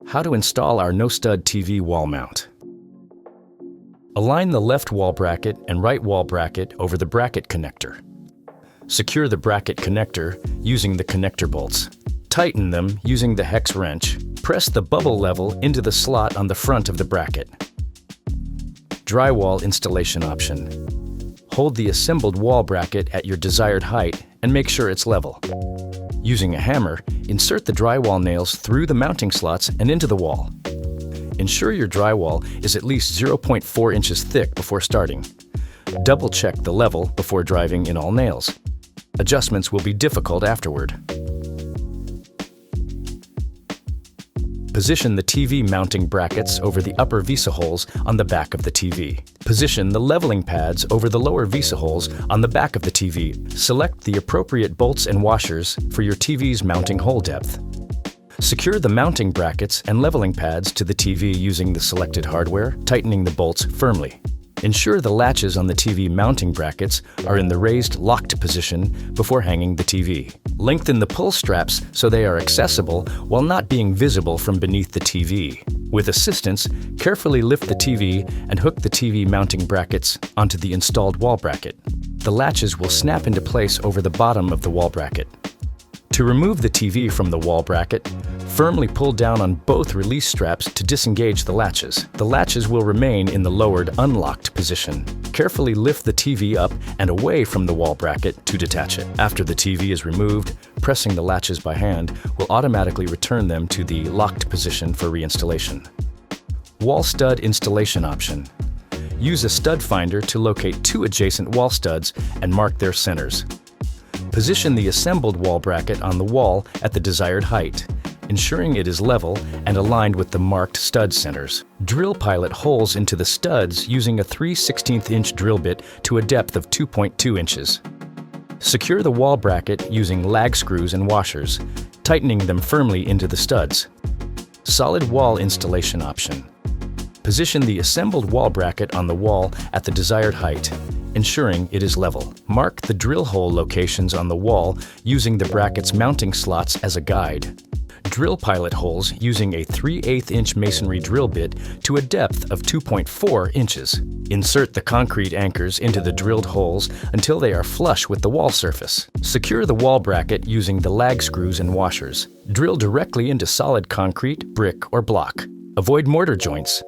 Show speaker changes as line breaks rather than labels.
How to install our no-stud TV wall mount. Align the left wall bracket and right wall bracket over the bracket connector. Secure the bracket connector using the connector bolts. Tighten them using the hex wrench. Press the bubble level into the slot on the front of the bracket. Drywall installation option. Hold the assembled wall bracket at your desired height and make sure it's level. Using a hammer, insert the drywall nails through the mounting slots and into the wall. Ensure your drywall is at least 0.4 inches thick before starting. Double-check the level before driving in all nails. Adjustments will be difficult afterward. Position the TV mounting brackets over the upper visa holes on the back of the TV. Position the leveling pads over the lower visa holes on the back of the TV. Select the appropriate bolts and washers for your TV's mounting hole depth. Secure the mounting brackets and leveling pads to the TV using the selected hardware, tightening the bolts firmly. Ensure the latches on the TV mounting brackets are in the raised locked position before hanging the TV. Lengthen the pull straps so they are accessible while not being visible from beneath the TV. With assistance, carefully lift the TV and hook the TV mounting brackets onto the installed wall bracket. The latches will snap into place over the bottom of the wall bracket. To remove the TV from the wall bracket, firmly pull down on both release straps to disengage the latches. The latches will remain in the lowered, unlocked position. Carefully lift the TV up and away from the wall bracket to detach it. After the TV is removed, pressing the latches by hand will automatically return them to the locked position for reinstallation. Wall stud installation option. Use a stud finder to locate two adjacent wall studs and mark their centers. Position the assembled wall bracket on the wall at the desired height, ensuring it is level and aligned with the marked stud centers. Drill pilot holes into the studs using a 3/16 inch drill bit to a depth of 2.2 inches. Secure the wall bracket using lag screws and washers, tightening them firmly into the studs. Solid wall installation option. Position the assembled wall bracket on the wall at the desired height, ensuring it is level. Mark the drill hole locations on the wall using the bracket's mounting slots as a guide. Drill pilot holes using a 3/8 inch masonry drill bit to a depth of 2.4 inches. Insert the concrete anchors into the drilled holes until they are flush with the wall surface. Secure the wall bracket using the lag screws and washers. Drill directly into solid concrete, brick, or block. Avoid mortar joints.